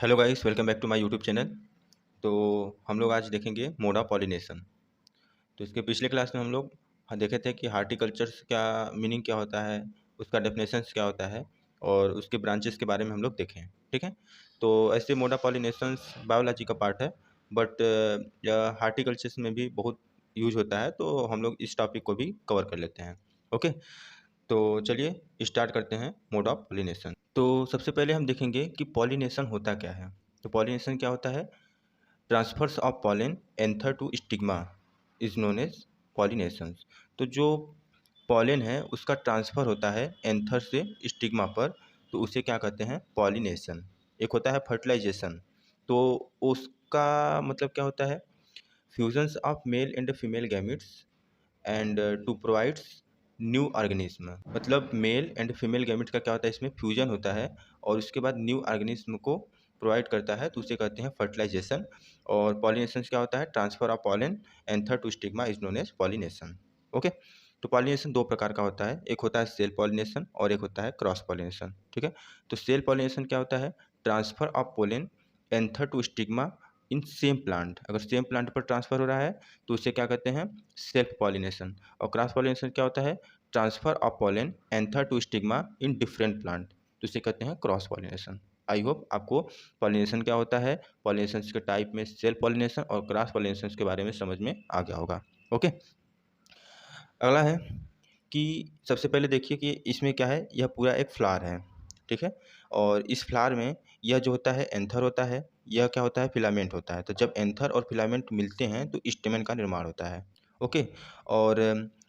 Hello guys, welcome back to my YouTube channel. तो हम लोग आज देखेंगे मोड ऑफ पॉलिनेशन। तो इसके पिछले क्लास में हम लोग देखे थे कि हार्टिकल्चर्स क्या मीनिंग क्या होता है, उसका डेफिनेशंस क्या होता है और उसके ब्रांचेस के बारे में हम लोग देखें। ठीक है। तो ऐसे मोड ऑफ पॉलिनेशंस बायोलॉजी का पार्ट है, बट हार्टिकल्चर्स में भी बहुत यूज होता है, तो हम लोग इस टॉपिक को भी कवर कर लेते हैं। ओके। तो चलिए स्टार्ट करते हैं मोड ऑफ पॉलिनेशन। तो सबसे पहले हम देखेंगे कि पॉलिनेशन होता क्या है। तो पॉलिनेशन क्या होता है? Transfers of pollen anther to stigma is known as pollination. तो जो पॉलन है उसका ट्रांसफ़र होता है एंथर से स्टिग्मा पर, तो उसे क्या कहते हैं? पॉलिनेशन। एक होता है फर्टिलाइजेशन। तो उसका मतलब क्या होता है? Fusions of male and female gametes and to provides new organism. मतलब मेल एंड फीमेल गैमेट का क्या होता है? इसमें फ्यूजन होता है और उसके बाद न्यू ऑर्गेनिज्म को प्रोवाइड करता है, तो उसे कहते हैं फर्टिलाइजेशन। और पॉलिनेशन क्या होता है? Transfer of pollen anther to stigma is known as pollination. Okay. तो पॉलिनेशन दो प्रकार का होता है, एक होता है सेल पॉलिनेशन और एक होता है क्रॉस पॉलिनेशन। ठीक है। तो सेल पॉलिनेशन क्या होता है? Transfer of pollen anther to stigma in same plant. अगर सेम प्लांट पर ट्रांसफर हो रहा है तो उसे क्या कहते हैं? Self pollination. और क्रॉस पॉलिनेशन क्या होता है? Transfer of pollen anther to stigma in different plant, तो इसे कहते हैं क्रॉस पॉलिनेशन। आई होप आपको पॉलिनेशन क्या होता है, पॉलिनेशन के टाइप में सेल्फ पॉलिनेशन और क्रॉस पॉलिनेशन के बारे में समझ में आ गया होगा। ओके। अगला है कि सबसे पहले देखिए कि इसमें क्या है, यह पूरा एक फ्लावर है। ठीक है। और इस फ्लावर में यह जो होता है एंथर होता है, यह क्या होता है? फिलामेंट होता है। तो जब एंथर और फिलामेंट मिलते हैं तो स्टेमन का निर्माण होता है। ओके। और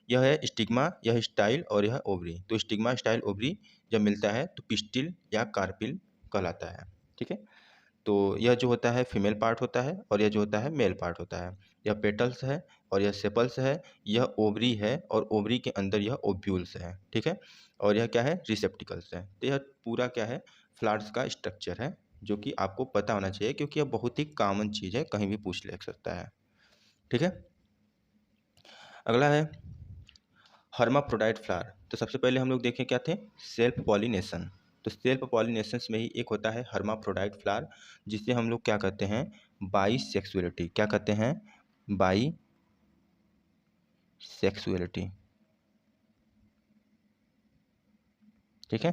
यह है स्टिग्मा, यह स्टाइल और यह ओवरी। तो स्टिग्मा स्टाइल ओवरी जब मिलता है तो पिस्टिल या कार्पिल कहलाता है। ठीक है। तो यह जो होता है फीमेल पार्ट होता है और यह जो होता है मेल पार्ट होता है। यह पेटल्स है और यह सेपल्स है, यह ओवरी है और ओवरी के अंदर यह ओव्यूल्स है। ठीक है। और यह क्या है? रिसेप्टिकल्स है। तो यह पूरा क्या है? फ्लावर्स का स्ट्रक्चर है, जो कि आपको पता होना चाहिए क्योंकि यह बहुत ही कॉमन चीज़ है, कहीं भी पूछ ले सकता है। ठीक है। अगला है हर्माफ्रोडाइट फ्लावर। तो सबसे पहले हम लोग देखें क्या थे? Self pollination. तो सेल्फ पॉलिनेशन में ही एक होता है हर्माफ्रोडाइट फ्लावर, जिसे हम लोग क्या कहते हैं? बाईसेक्सुअलिटी। क्या कहते हैं? बाईसेक्सुअलिटी। ठीक है।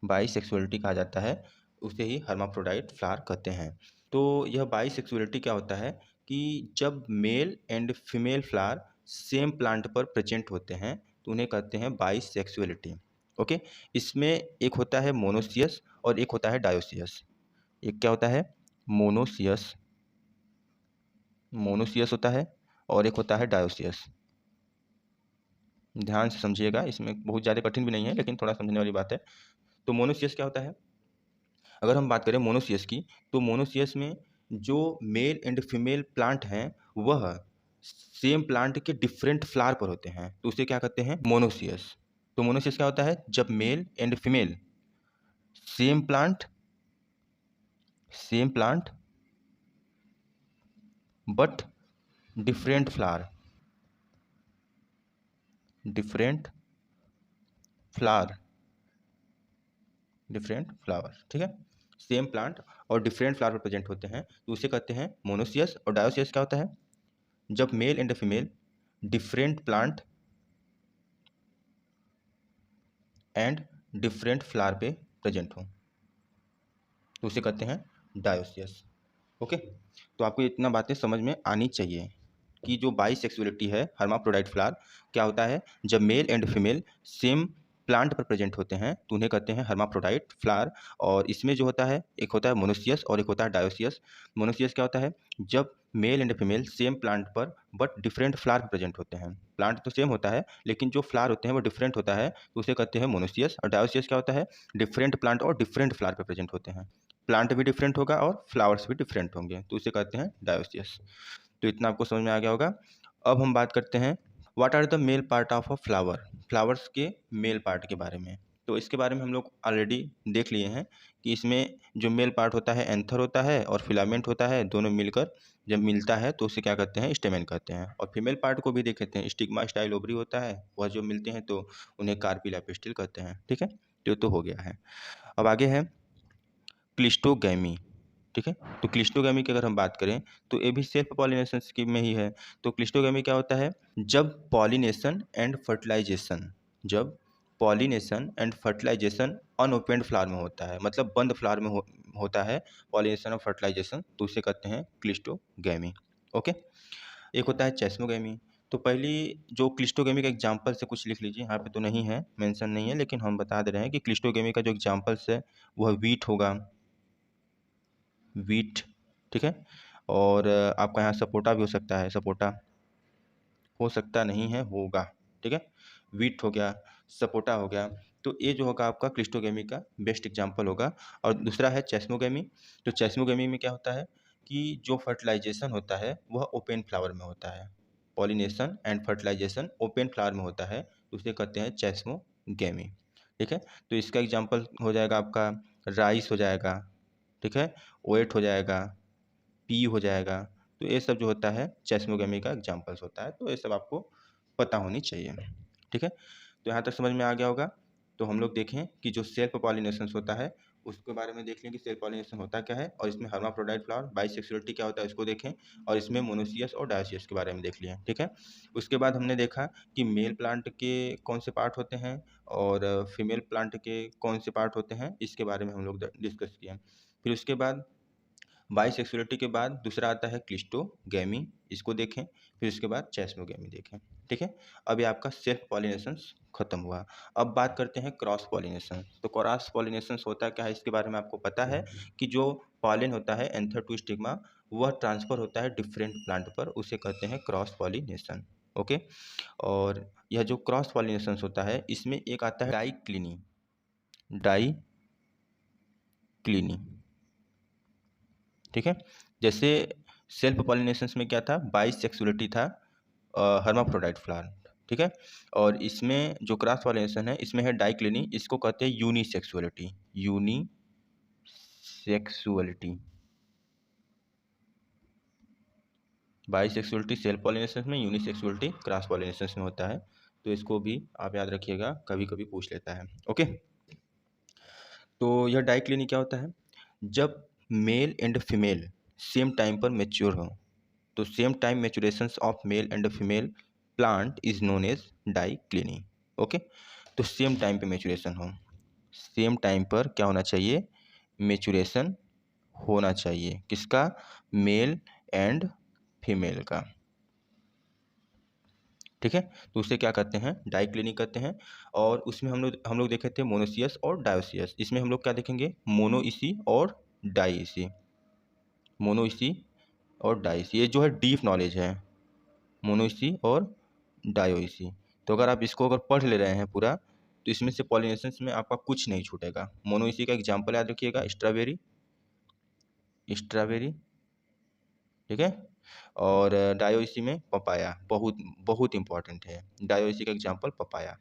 बाईसेक्सुअलिटी कहा जाता है, उसे ही हर्माफ्रोडाइट फ्लावर कहते हैं। तो यह बाईसेक्सुअलिटी क्या होता है कि जब male and female flower same plant पर प्रेजेंट होते हैं तो उन्हें कहते हैं बाईसेक्सुअलिटी। ओके। इसमें एक होता है मोनोसियस और एक होता है डायोसियस। एक क्या होता है? मोनोसियस, मोनोसियस होता है और एक होता है डायोसियस। ध्यान से समझिएगा, इसमें बहुत ज़्यादा कठिन भी नहीं है लेकिन थोड़ा समझने वाली बात है। तो मोनोसियस क्या होता है? अगर हम बात करें मोनोसियस की, तो मोनोसियस में जो मेल एंड फीमेल प्लांट हैं वह सेम प्लांट के डिफरेंट फ्लावर पर होते हैं, तो उसे क्या कहते हैं? मोनोसियस। तो मोनोसियस क्या होता है? जब male and female same plant, same plant but different flower, different flower, different flower. ठीक है। सेम प्लांट और डिफरेंट फ्लावर पर प्रेजेंट होते हैं तो उसे कहते हैं मोनोसियस। और डायोसियस क्या होता है? जब male and female different plant and different flower पे प्रेजेंट हो तो उसे कहते हैं डायोसियस। ओके। तो आपको इतना बातें समझ में आनी चाहिए कि जो बाईसेक्सुअलिटी है हर्माफ्रोडाइट फ्लावर क्या होता है? जब male and female same plant पर प्रेजेंट होते हैं तो उन्हें कहते हैं हर्माफ्रोडाइट फ्लावर। और इसमें जो होता है एक होता है मोनोसियस और एक होता है डायोसियस। मोनोसियस क्या होता है? जब male and female same plant पर बट डिफरेंट फ्लावर पर प्रेजेंट होते हैं। प्लांट तो सेम होता है लेकिन जो फ्लावर होते हैं वो डिफरेंट होता है, तो उसे कहते हैं मोनोसियस। और डायोसियस क्या होता है? डिफरेंट प्लांट और डिफरेंट फ्लावर पर प्रेजेंट होते हैं। प्लांट भी डिफरेंट होगा और फ्लावर्स भी डिफरेंट होंगे, तो उसे कहते हैं डायोसियस। तो इतना आपको समझ में आ गया होगा। अब हम बात करते हैं what are the male part of a flower, flowers के मेल पार्ट के बारे में। तो इसके बारे में हम लोग ऑलरेडी देख लिए हैं कि इसमें जो मेल पार्ट होता है एंथर होता है और फिलामेंट होता है, दोनों मिलकर जब मिलता है तो उसे क्या कहते हैं? स्टेमेन कहते हैं। और फीमेल पार्ट को भी देख लेते हैं, स्टिग्मा स्टाइल ओवरी होता है, वह जो मिलते हैं तो उन्हें कार्पिल या पिस्टिल कहते हैं। ठीक है। तो हो गया है। अब आगे है क्लिस्टोगैमी। ठीक है। तो क्लिस्टोगेमी की अगर हम बात करें तो ये भी सेल्फ पॉलिनेशन स्कीम में ही है। तो क्लिस्टोगेमी क्या होता है, जब पॉलिनेशन एंड फर्टिलाइजेशन, जब पॉलिनेशन एंड फर्टिलाइजेशन अनओपेंड फ्लावर में होता है, मतलब बंद फ्लावर में होता है पॉलिनेशन और फर्टिलाइजेशन, तो उसे कहते हैं क्लिस्टोगेमी। ओके। एक होता है चेस्मोगेमी। तो पहली जो क्लिस्टोगेमी का एग्जाम्पल से कुछ लिख लीजिए, यहाँ पे तो नहीं है, मेंशन नहीं है, लेकिन हम बता दे रहे हैं कि क्लिस्टोगेमी का जो एग्जाम्पल्स है वह वीट होगा, वीट, ठीक है। और आपका यहाँ सपोटा भी हो सकता है, सपोटा हो सकता नहीं है, होगा, ठीक है। वीट हो गया, सपोटा हो गया। तो ये जो होगा आपका क्लिस्टोगेमी का बेस्ट एग्जाम्पल होगा। और दूसरा है चेस्मोगेमी। तो चेस्मोगेमी में क्या होता है कि जो फर्टिलाइजेशन होता है वह ओपन फ्लावर में होता है, pollination and fertilisation open flower में होता है, तो उसे कहते हैं चेस्मोगेमी, ठीक है। तो इसका एग्जाम्पल हो जाएगा आपका राइस हो जाएगा, ठीक है, ओएट हो जाएगा, पी हो जाएगा। तो ये सब जो होता है चेस्मोगेमी का एग्जाम्पल्स होता है, तो ये सब आपको पता होनी चाहिए, ठीक है। तो यहाँ तक समझ में आ गया होगा। तो हम लोग देखें कि जो सेल्फ पॉलिनेशन होता है उसके बारे में देख लें कि सेल्फ पॉलिनेशन होता क्या है, और इसमें हर्माफ्रोडाइट फ्लावर, बाइसेक्सुअलिटी क्या होता है उसको देखें, और इसमें मोनोसियस और डायोसियस के बारे में देख लिया, ठीक है। उसके बाद हमने देखा कि मेल प्लांट के कौन से पार्ट होते हैं और फीमेल प्लांट के कौन से पार्ट होते हैं, इसके बारे में हम लोग डिस्कस किए। फिर उसके बाद बाइसेक्सुअलिटी के बाद दूसरा आता है क्लिस्टोगेमी, इसको देखें। फिर उसके बाद चेस्मोगेमी देखें, ठीक है। अब ये आपका सेल्फ पॉलिनेशन खत्म हुआ। अब बात करते हैं क्रॉस पॉलिनेशन। तो क्रॉस पॉलिनेशन होता क्या है, इसके बारे में आपको पता है कि जो पॉलिन होता है एंथर टू स्टिग्मा, वह ट्रांसफर होता है डिफरेंट प्लांट पर, उसे कहते हैं क्रॉस पॉलिनेशन, ओके। और यह जो क्रॉस पॉलिनेशन होता है इसमें एक आता है डाइक्लिनी, डाइक्लिनी, ठीक है। जैसे सेल्फ पॉलिनेशंस में क्या था, बाइसेक्सुअलिटी था, हर्माफ्रोडाइट फ्लावर, ठीक है। और इसमें जो क्रॉस पॉलिनेशन है इसमें है डाइक्लिनी, इसको कहते हैं unisexuality, unisexuality. Bisexuality self pollination में, यूनिसेक्सुअलिटी क्रॉस पॉलिनेशन में होता है। तो इसको भी आप याद रखिएगा, कभी कभी पूछ लेता है, ओके। तो यह डाइक्लिनी क्या होता है, जब male and female same time पर मेच्योर हो, तो same time maturations of male and female plant is known as dicliny, okay. तो सेम टाइम पे मैचुरेशन हो, सेम टाइम पर क्या होना चाहिए, मैचुरेशन होना चाहिए, किसका, मेल एंड फीमेल का, ठीक है। तो उसे क्या कहते हैं, डाइक्लिनी कहते हैं। और उसमें हम लोग देखे थे मोनोसियस और डायोसियस, इसमें हम लोग क्या देखेंगे, मोनोइसी और डाइइसी, मोनोइसी और डाइइसी, ये जो है डीप नॉलेज है, मोनोइसी और डायोइसी। तो अगर आप इसको अगर पढ़ ले रहे हैं पूरा, तो इसमें से पॉलिनेशन में आपका कुछ नहीं छूटेगा। मोनोइसी का एग्जाम्पल याद रखिएगा, स्ट्रॉबेरी, स्ट्रॉबेरी, ठीक है। और डायोइसी में पपाया, बहुत बहुत इंपॉर्टेंट है, डायोइसी का एग्जाम्पल पपाया,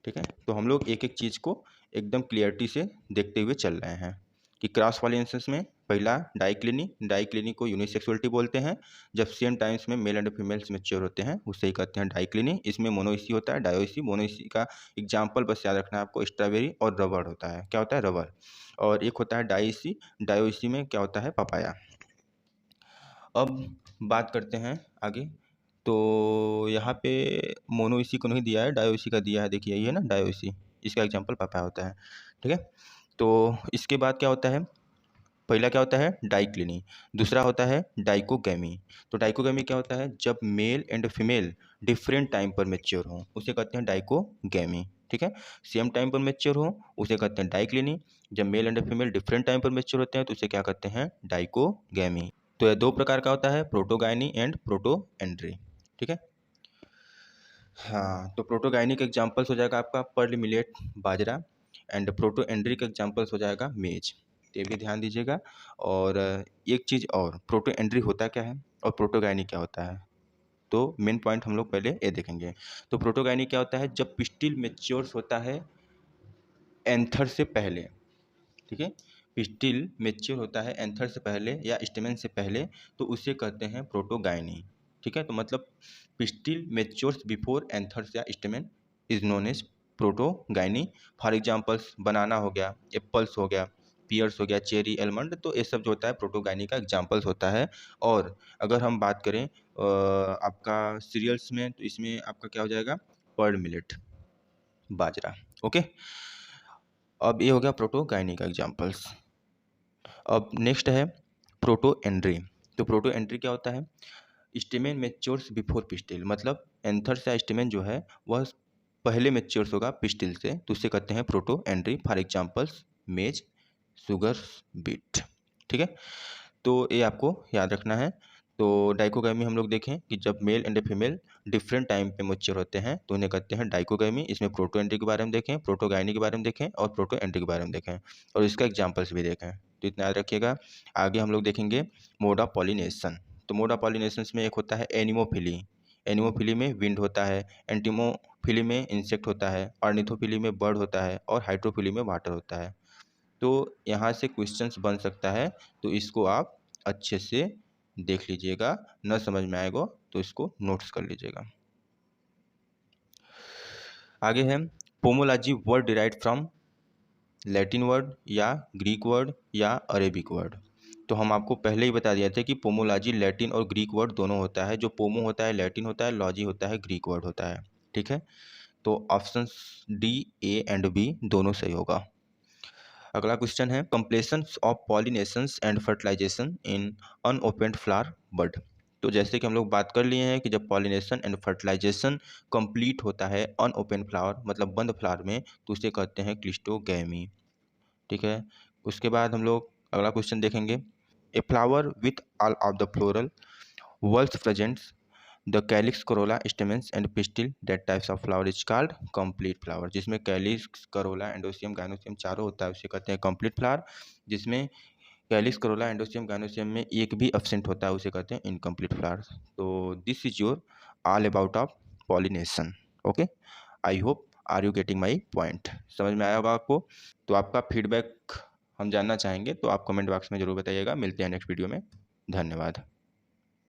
ठीक है। तो हम लोग एक एक चीज़ को एकदम क्लियरिटी से देखते हुए चल रहे हैं कि क्रॉस पॉलिनेशंस में पहला डाइक्लिनी, डाइक्लिनी को यूनिसेक्सुअलिटी बोलते हैं, जब सेम टाइम्स में मेल एंड फीमेल्स मैच्योर होते हैं उसे ही कहते हैं डाइक्लिनी। इसमें मोनोइसी होता है, डायोइसी, मोनोइसी का एग्जाम्पल बस याद रखना है आपको, स्ट्रॉबेरी और रबर होता है, क्या होता है, रबर। और एक होता है डाइसी, डायोइसी में क्या होता है, पपाया। अब बात करते हैं आगे। तो यहाँ पे मोनोइसी को नहीं दिया है, डायोइसी का दिया है, देखिए ये है ना डायोइसी, इसका एग्जाम्पल पपाया होता है, ठीक है। तो इसके बाद क्या होता है, पहला क्या होता है, डाइक्लिनी, दूसरा होता है डाइकोगेमी। तो डाइकोगेमी क्या होता है, जब male and female different time पर मैच्योर हो उसे कहते हैं डाइकोगेमी, ठीक है। सेम टाइम पर मैच्योर हो उसे कहते हैं डाइक्लिनी, जब male and female different time पर मैच्योर होते हैं तो उसे क्या कहते हैं, डाइकोगेमी। तो यह दो प्रकार का होता है, प्रोटोगाइनी एंड प्रोटोएंड्री, ठीक है। हाँ, तो प्रोटोगाइनी के एग्जाम्पल्स हो जाएगा आपका pearl millet, bajra, and protandry का एग्जाम्पल्स हो जाएगा मेज, तो ये भी ध्यान दीजिएगा। और एक चीज़ और, प्रोटोएंड्री होता क्या है और प्रोटोगाइनी क्या होता है, तो मेन पॉइंट हम लोग पहले ये देखेंगे। तो प्रोटोगाइनी क्या होता है, जब पिस्टिल मेच्योर्स होता है एंथर से पहले, ठीक है, पिस्टिल मेच्योर होता है एंथर से पहले या स्टेमेन से पहले, तो उसे कहते हैं प्रोटोगाइनी, ठीक है। तो मतलब पिस्टिल मेच्योर्स बिफोर एंथर्स या stamen is known as protogyny. For examples banana हो गया, एप्पल्स हो गया, पियर्स हो गया, चेरी, एलमंड, तो ये सब जो होता है प्रोटोगाइनी का एग्जाम्पल्स होता है। और अगर हम बात करें आपका सीरियल्स में, तो इसमें आपका क्या हो जाएगा, पर्ल मिलेट, बाजरा। ओके, अब ये हो गया प्रोटोगाइनी का एग्जाम्पल्स। अब नेक्स्ट है प्रोटोएंड्री। तो प्रोटोएंड्री क्या होता है, स्टेमेन मैच्योर्स बिफोर पिस्टिल, मतलब एंथर्स या स्टेमेन जो है वह पहले मैच्योर्स होगा पिस्टिल से, तो उसे कहते हैं प्रोटोएंड्री। फॉर एग्जांपल्स मेज, सुगर बीट। ठीक है, तो ये आपको याद रखना है। तो डाइकोगामी हम लोग देखें कि जब male and female different time पे मैच्योर होते हैं तो उन्हें कहते हैं डाइकोगामी। इसमें प्रोटोएंड्री के बारे में देखें, प्रोटोगाइनी के बारे में देखें और प्रोटोएंड्री के बारे में देखें और इसका एग्जाम्पल्स भी देखें, तो इतना याद रखिएगा। आगे हम लोग देखेंगे मोड ऑफ पॉलिनेशन। तो मोड ऑफ पॉलिनेशन में एक होता है एनिमोफिली। एनिमोफिली में विंड होता है, एंटीमोफिली में इंसेक्ट होता है, ऑर्निथोफिली में बर्ड होता है और हाइड्रोफिली में वाटर होता है। तो यहाँ से क्वेश्चंस बन सकता है, तो इसको आप अच्छे से देख लीजिएगा, न समझ में आएगा तो इसको नोट्स कर लीजिएगा। आगे है pomology, word derived from Latin word या ग्रीक वर्ड या अरेबिक वर्ड। तो हम आपको पहले ही बता दिया था कि पोमोलॉजी लैटिन और ग्रीक वर्ड दोनों होता है। जो पोमो होता है लैटिन होता है, लॉजी होता है ग्रीक वर्ड होता है। ठीक है, तो option D, A and B दोनों सही होगा। अगला क्वेश्चन है completion of pollinations and fertilization in unopened flower bud. तो जैसे कि हम लोग बात कर लिए हैं कि जब पॉलिनेशन एंड फर्टिलाइजेशन कंप्लीट होता है अनओपेन फ्लावर मतलब बंद फ्लावर में, तो उसे कहते हैं क्लिस्टोगैमी। ठीक है, उसके बाद हम लोग अगला क्वेश्चन देखेंगे a flower with all of the floral whorls presents the calyx, corolla, stamens and pistil, that types of flower is called complete flower. जिसमें कैलिक्स, करोला, एंडोसियम, गाइनोसियम चारों होता है उसे कहते हैं कंप्लीट फ्लावर। जिसमें कैलिक्स, करोला, एंडोसियम, गाइनोसियम में एक भी एब्सेंट होता है उसे कहते हैं इनकम्प्लीट फ्लावर। तो this is your all about of pollination. Okay, I hope are you getting my point, समझ में आया होगा आपको। तो आपका फीडबैक हम जानना चाहेंगे, तो आप कमेंट बॉक्स में जरूर बताइएगा। मिलते हैं नेक्स्ट वीडियो में, धन्यवाद।